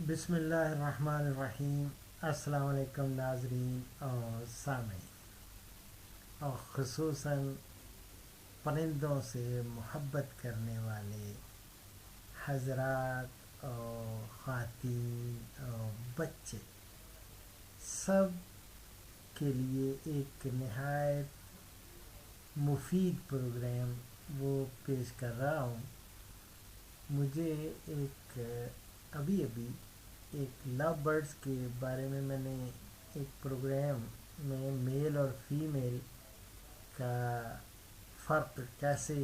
بسم اللہ الرحمن الرحیم۔ السلام علیکم ناظرین اور سامعین، اور خصوصاً پرندوں سے محبت کرنے والے حضرات اور خواتین اور بچے سب کے لیے ایک نہایت مفید پروگرام وہ پیش کر رہا ہوں۔ مجھے ابھی ایک لو برڈز کے بارے میں نے ایک پروگرام میں میل اور فیمیل کا فرق کیسے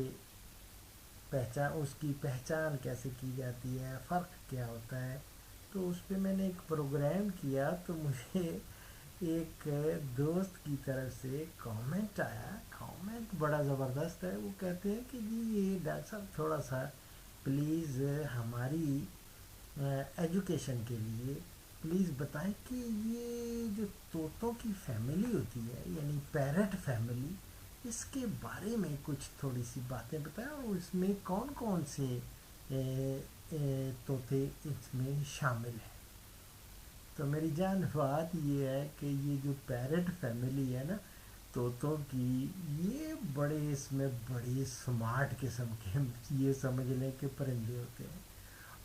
اس کی پہچان کیسے کی جاتی ہے، فرق کیا ہوتا ہے، تو اس پہ میں نے ایک پروگرام کیا تو مجھے ایک دوست کی طرف سے کامنٹ آیا۔ کامنٹ بڑا زبردست ہے۔ وہ کہتے ہیں کہ جی یہ ڈاکٹر صاحب تھوڑا سا پلیز ہماری ایجوکیشن کے لیے پلیز بتائیں کہ یہ جو طوطوں کی فیملی ہوتی ہے یعنی پیرٹ فیملی، اس کے بارے میں کچھ تھوڑی سی باتیں بتائیں، اور اس میں کون کون سے طوطے اس میں شامل ہیں۔ تو میری جان بات یہ ہے کہ یہ جو پیرٹ فیملی ہے نا طوطوں کی، یہ اس میں بڑے سمارٹ قسم کے یہ سمجھ لیں کہ پرندے ہوتے ہیں،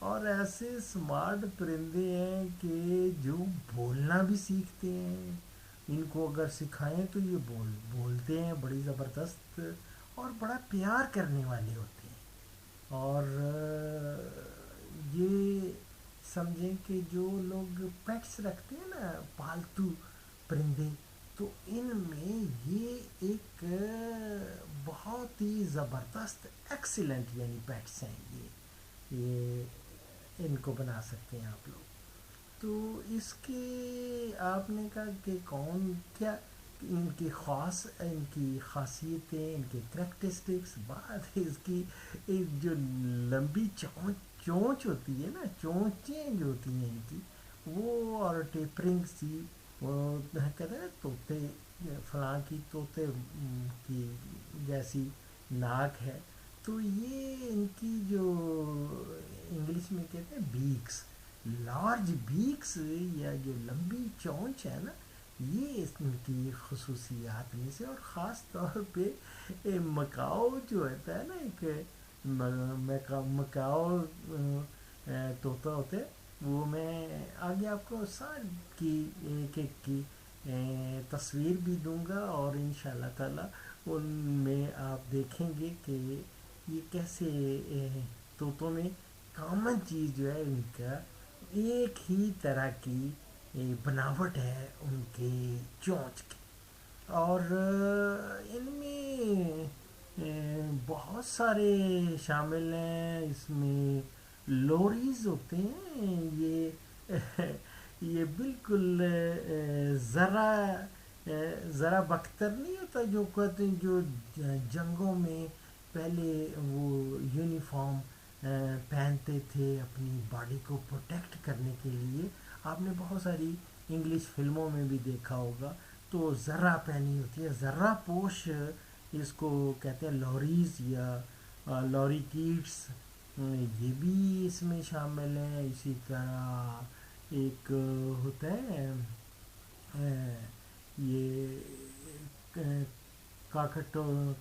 اور ایسے سمارٹ پرندے ہیں کہ جو بولنا بھی سیکھتے ہیں۔ ان کو اگر سکھائیں تو یہ بولتے ہیں بڑی زبردست، اور بڑا پیار کرنے والے ہوتے ہیں۔ اور یہ سمجھیں کہ جو لوگ پیٹس رکھتے ہیں نا، پالتو پرندے، تو ان میں یہ ایک بہت ہی زبردست ایکسیلنٹ یعنی پیٹس ہیں۔ یہ ان کو بنا سکتے ہیں آپ لوگ۔ تو اس کے آپ نے کہا کہ کیا ان کی خاصیتیں، ان کے کریکٹرسٹکس، بات اس کی ایک جو لمبی چونچ ہوتی ہے نا، چونچیں جو ہوتی ہیں ان کی وہ، اور ٹیپرنگ سی، وہ کہتے ہیں طوطے فلاں کی طوطے کی جیسی ناک ہے، تو یہ ان کی جو انگلش میں کہتے ہیں بیکس، لارج بیکس، یا جو لمبی چونچ ہے نا، یہ ان کی خصوصیات میں سے، اور خاص طور پہ مکاؤ جو ہوتا ہے نا، ایک مکاؤ طوطا ہوتے ہیں، وہ میں آگے آپ کو ساری کی ایک کی تصویر بھی دوں گا، اور انشاءاللہ تعالی ان میں آپ دیکھیں گے کہ یہ کیسے طوطوں میں کامن چیز جو ہے ان کا ایک ہی طرح کی بناوٹ ہے ان کے چونچ کی، اور ان میں بہت سارے شامل ہیں۔ اس میں لوریز ہوتے ہیں، یہ بالکل ذرا بختر نہیں ہوتا، جو کہتے ہیں جو جنگوں میں پہلے وہ یونیفارم پہنتے تھے اپنی باڈی کو پروٹیکٹ کرنے کے لیے، آپ نے بہت ساری انگلش فلموں میں بھی دیکھا ہوگا، تو ذرہ پہنی ہوتی ہے، ذرہ پوش اس کو کہتے ہیں لوریز یا لوری کیٹس، یہ بھی اس میں شامل ہیں۔ اسی طرح ایک ہوتا ہے یہ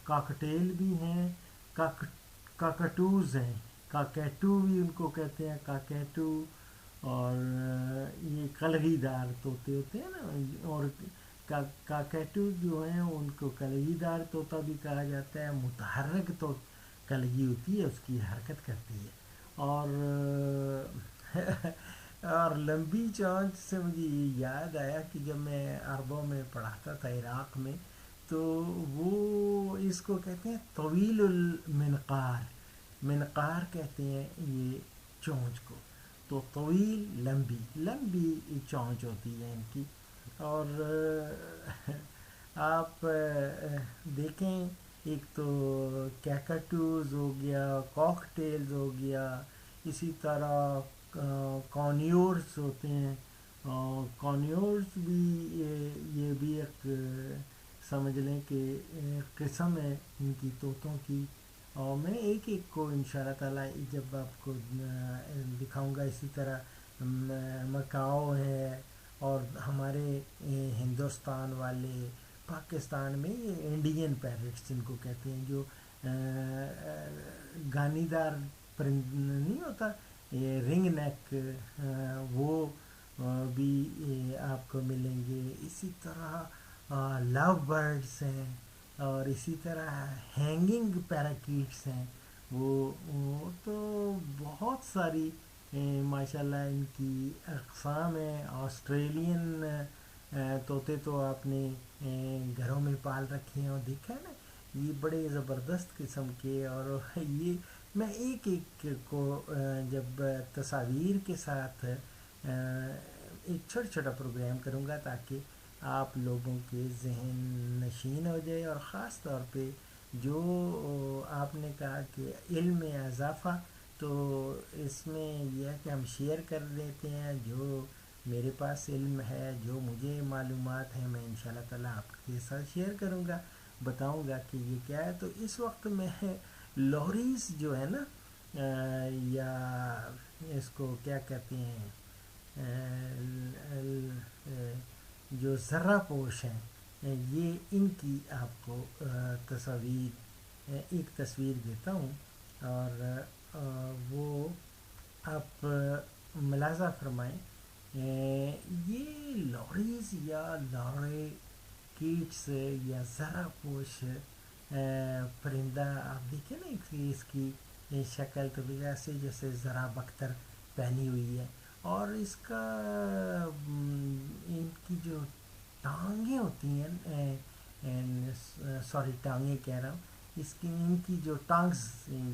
کاکٹیل بھی ہیں، کاکٹوز ہیں، کاکیٹو بھی ان کو کہتے ہیں، کاکیٹو، اور یہ کلگی دار طوطے ہوتے ہیں نا، اور کاکیٹو جو ہیں ان کو کلگی دار طوطا بھی کہا جاتا ہے۔ متحرک تو کلگی ہوتی ہے، اس کی حرکت کرتی ہے، اور لمبی چونچ سے مجھے یہ یاد آیا کہ جب میں عربوں میں پڑھاتا تھا عراق میں، تو وہ اس کو کہتے ہیں طویل المنقار، منقار کہتے ہیں یہ چونچ کو، تو طویل لمبی چونچ ہوتی ہے ان کی۔ اور آپ دیکھیں، ایک تو کیکٹوز ہو گیا، کاکٹیلز ہو گیا، اسی طرح کانیورس ہوتے ہیں، کانیورس بھی یہ بھی ایک سمجھ لیں کہ قسم ہے ان کی طوطوں کی، اور میں ایک کو انشاءاللہ تعالی جب آپ کو دکھاؤں گا، اسی طرح مکاؤ ہے، اور ہمارے ہندوستان والے پاکستان میں یہ انڈین پیرٹس جن کو کہتے ہیں، جو گانی دار پرند نہیں ہوتا، یہ رنگ نیک، وہ بھی آپ کو ملیں گے. اسی طرح لو برڈس ہیں، اور اسی طرح ہینگنگ پیراکیٹس ہیں. وہ تو بہت ساری ماشاء اللہ ان کی اقسام ہیں. آسٹریلین طوطے تو آپ نے گھروں میں پال رکھے ہیں اور دیکھا ہے نا، یہ بڑے زبردست قسم کے. اور یہ میں ایک ایک کو جب تصاویر کے ساتھ ایک چھوٹا چھوٹا پروگرام کروں گا تاکہ آپ لوگوں کے ذہن نشین ہو جائے. اور خاص طور پہ جو آپ نے کہا کہ علم میں اضافہ، تو اس میں یہ ہے کہ ہم شیئر کر دیتے ہیں. جو میرے پاس علم ہے، جو مجھے معلومات ہیں، میں انشاءاللہ تعالیٰ آپ کے ساتھ شیئر کروں گا، بتاؤں گا کہ یہ کیا ہے. تو اس وقت میں لوریز جو ہے نا، یا اس کو کیا کہتے ہیں، جو ذرہ پوش ہیں، یہ ان کی آپ کو ایک تصویر دیتا ہوں. اور وہ آپ ملاحظہ فرمائیں. یہ لوریز یا لورے کیٹس یا ذرہ پوش پرندہ آپ دیکھیں نا کہ اس کی شکل تو ایسے جیسے ذرا بختر پہنی ہوئی ہے. اور اس کا ان کی جو ٹانگیں ہوتی ہیں، سوری ٹانگیں کہہ رہا ہوں، ان کی جو ٹانگز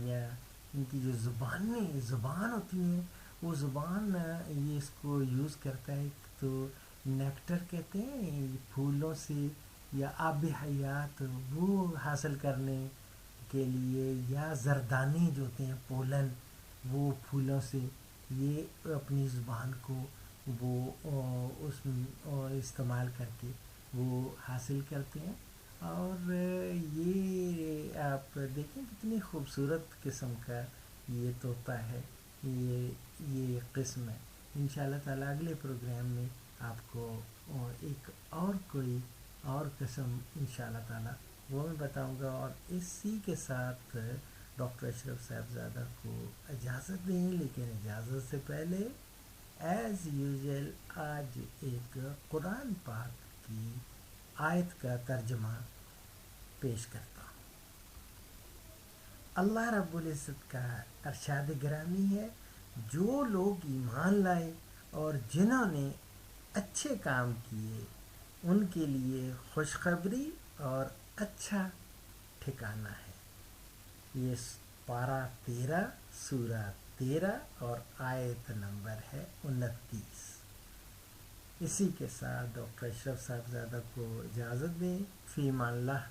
یا ان کی جو زبان ہوتی ہیں، وہ زبان یہ اس کو یوز کرتا ہے. تو نیکٹر کہتے ہیں پھولوں سے، یا آب حیات وہ حاصل کرنے کے لیے، یا زردانی جو ہوتے ہیں پولن، وہ پھولوں سے یہ اپنی زبان کو وہ اس استعمال کر کے وہ حاصل کرتے ہیں. اور یہ آپ دیکھیں کتنی خوبصورت قسم کا یہ طوطا ہے، یہ قسم ہے. انشاءاللہ تعالیٰ اگلے پروگرام میں آپ کو ایک کوئی اور قسم انشاءاللہ تعالیٰ وہ میں بتاؤں گا. اور اسی کے ساتھ ڈاکٹر اشرف صاحبزادہ کو اجازت دیں، لیکن اجازت سے پہلے ایز یوزول آج ایک قرآن پاک کی آیت کا ترجمہ پیش کرتا ہوں. اللہ رب العزت کا ارشاد گرامی ہے: جو لوگ ایمان لائے اور جنہوں نے اچھے کام کیے، ان کے لیے خوشخبری اور اچھا ٹھکانہ ہے. یہ پارہ 13 سورہ 13 اور آیت نمبر ہے 29. اسی کے ساتھ ڈاکٹر اشرف صاحبزادہ کو اجازت دیں. فی امان اللہ.